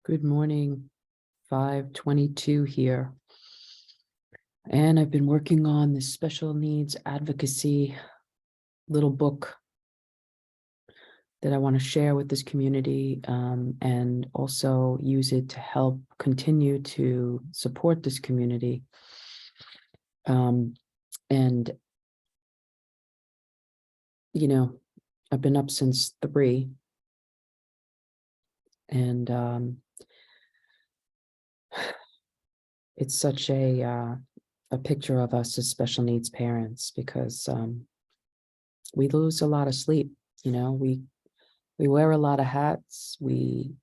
Good morning, 5:22 here. And I've been working on this special needs advocacy little book that I want to share with this community, and also use it to help continue to support this community. And, I've been up since 3, and it's such a picture of us as special needs parents because we lose a lot of sleep. We wear a lot of hats. We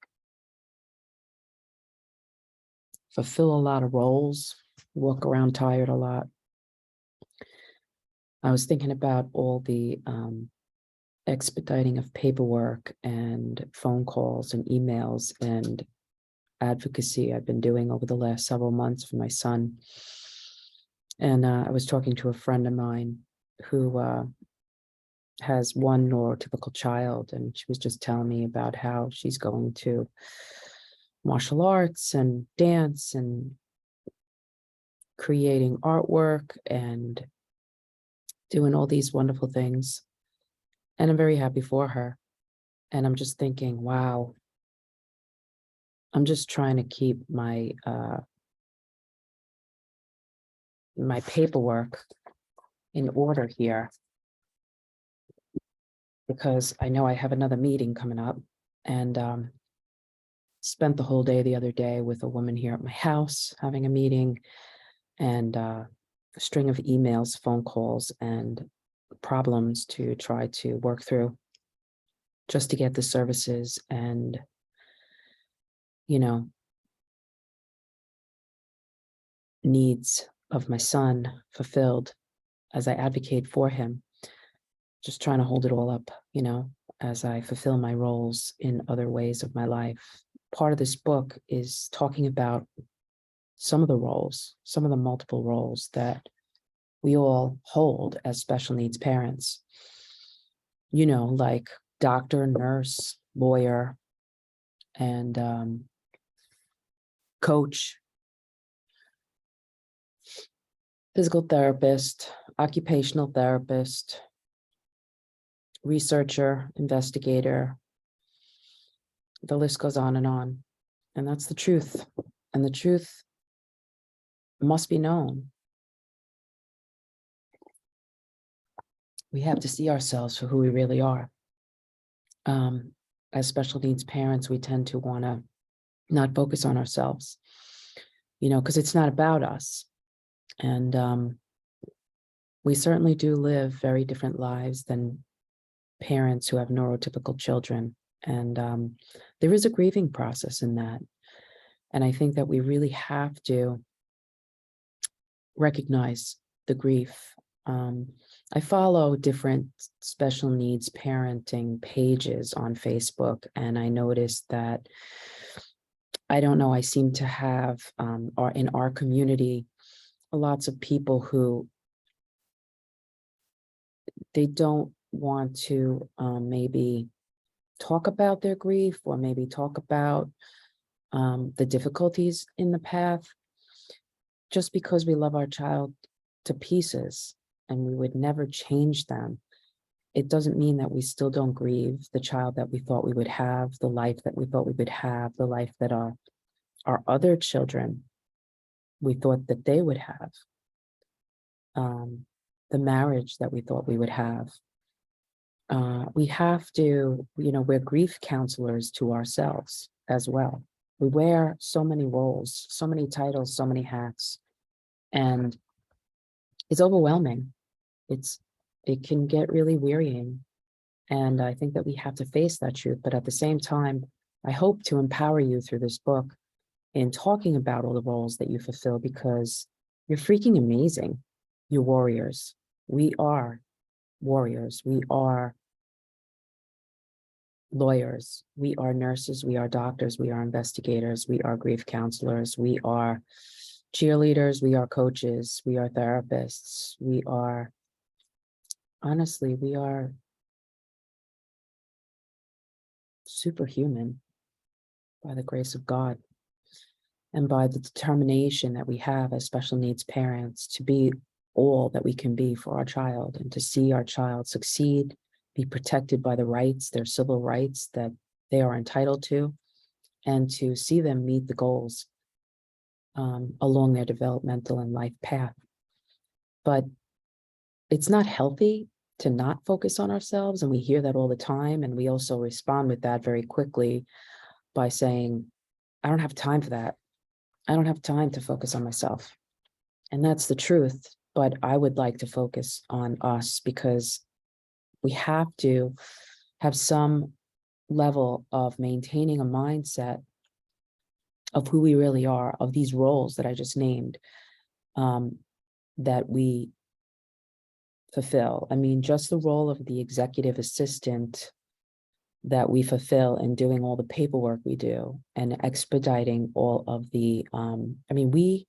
fulfill a lot of roles, walk around tired a lot. I was thinking about all the expediting of paperwork and phone calls and emails and advocacy I've been doing over the last several months for my son. And I was talking to a friend of mine who has one neurotypical child, and she was just telling me about how she's going to martial arts and dance and creating artwork and doing all these wonderful things. And I'm very happy for her. And I'm just thinking, wow, I'm just trying to keep my my paperwork in order here because I know I have another meeting coming up, and spent the whole day the other day with a woman here at my house having a meeting, and a string of emails, phone calls, and problems to try to work through just to get the services and, needs of my son fulfilled as I advocate for him. Just trying to hold it all up, as I fulfill my roles in other ways of my life. Part of this book is talking about some of the roles, some of the multiple roles that we all hold as special needs parents, like doctor, nurse, lawyer, and coach, physical therapist, occupational therapist, researcher, investigator. The list goes on and on. And that's the truth. And the truth must be known. We have to see ourselves for who we really are. As special needs parents, we tend to want to not focus on ourselves, because it's not about us. And we certainly do live very different lives than parents who have neurotypical children. And there is a grieving process in that. And I think that we really have to recognize the grief. I follow different special needs parenting pages on Facebook, and I noticed that, I don't know, I seem to have, or in our community, lots of people who they don't want to maybe talk about their grief, or maybe talk about the difficulties in the path, just because we love our child to pieces and we would never change them. It doesn't mean that we still don't grieve the child that we thought we would have, the life that we thought we would have, the life that our other children, we thought that they would have, the marriage that we thought we would have. We have to, we're grief counselors to ourselves as well. We wear so many roles, so many titles, so many hats, and it's overwhelming. It can get really wearying. And I think that we have to face that truth. But at the same time, I hope to empower you through this book in talking about all the roles that you fulfill, because you're freaking amazing. You're warriors. We are warriors. We are lawyers. We are nurses. We are doctors. We are investigators. We are grief counselors. We are cheerleaders. We are coaches. We are therapists. Honestly, we are superhuman. by the grace of God, and by the determination that we have as special needs parents to be all that we can be for our child, and to see our child succeed, be protected by the rights, their civil rights that they are entitled to, and to see them meet the goals along their developmental and life path. But it's not healthy to not focus on ourselves, and we hear that all the time, and we also respond with that very quickly by saying, I don't have time for that. I don't have time to focus on myself. And that's the truth. But I would like to focus on us, because we have to have some level of maintaining a mindset of who we really are, of these roles that I just named, that we fulfill. I mean, just the role of the executive assistant that we fulfill in doing all the paperwork we do and expediting all of the, we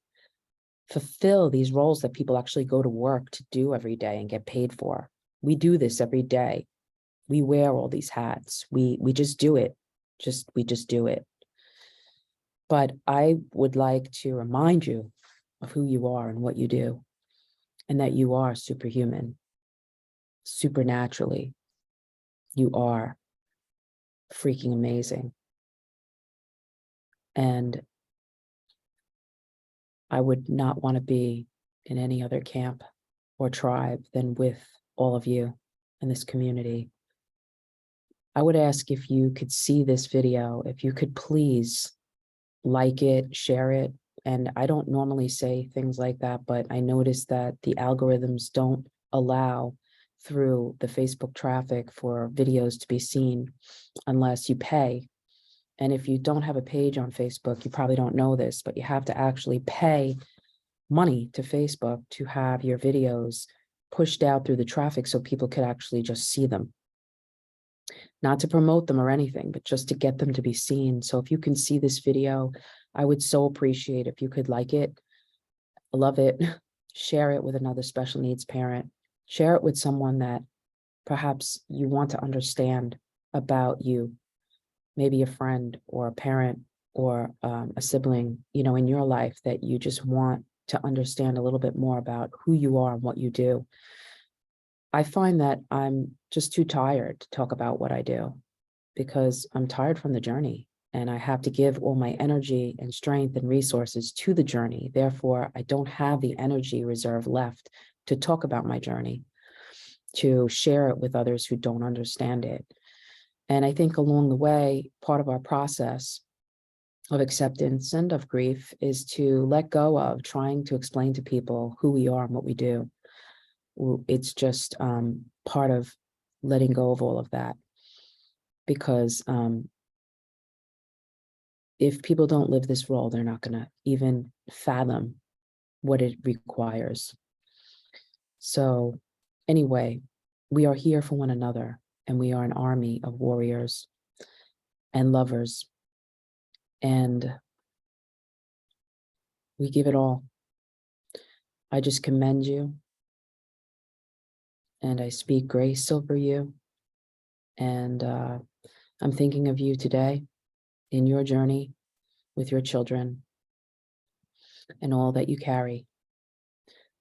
fulfill these roles that people actually go to work to do every day and get paid for. We do this every day. We wear all these hats. We just do it. We just do it. But I would like to remind you of who you are and what you do, and that you are superhuman. Supernaturally, you are freaking amazing. And I would not want to be in any other camp or tribe than with all of you in this community. I would ask if you could see this video, if you could please like it, share it. And I don't normally say things like that, but I noticed that the algorithms don't allow through the Facebook traffic for videos to be seen unless you pay. And if you don't have a page on Facebook, you probably don't know this, but you have to actually pay money to Facebook to have your videos pushed out through the traffic so people could actually just see them. Not to promote them or anything, but just to get them to be seen. So if you can see this video, I would so appreciate if you could like it, love it, share it with another special needs parent, share it with someone that perhaps you want to understand about you, maybe a friend or a parent or a sibling, in your life that you just want to understand a little bit more about who you are and what you do. I find that I'm just too tired to talk about what I do, because I'm tired from the journey, and I have to give all my energy and strength and resources to the journey. Therefore, I don't have the energy reserve left to talk about my journey, to share it with others who don't understand it. And I think along the way, part of our process of acceptance and of grief is to let go of trying to explain to people who we are and what we do. It's just part of letting go of all of that, because if people don't live this role, they're not going to even fathom what it requires. So anyway, we are here for one another, and we are an army of warriors and lovers, and we give it all. I just commend you, and I speak grace over you, and I'm thinking of you today in your journey with your children, and all that you carry,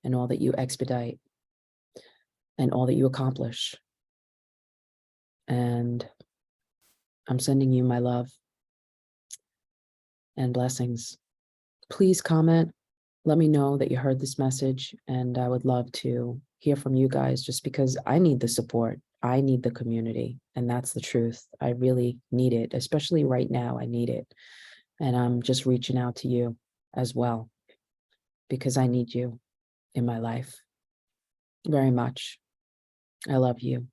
and all that you expedite, and all that you accomplish. And I'm sending you my love and blessings. Please comment. Let me know that you heard this message, and I would love to hear from you guys, just because I need the support. I need the community, and that's the truth. I really need it, especially right now. I need it. And I'm just reaching out to you as well, because I need you in my life very much. I love you.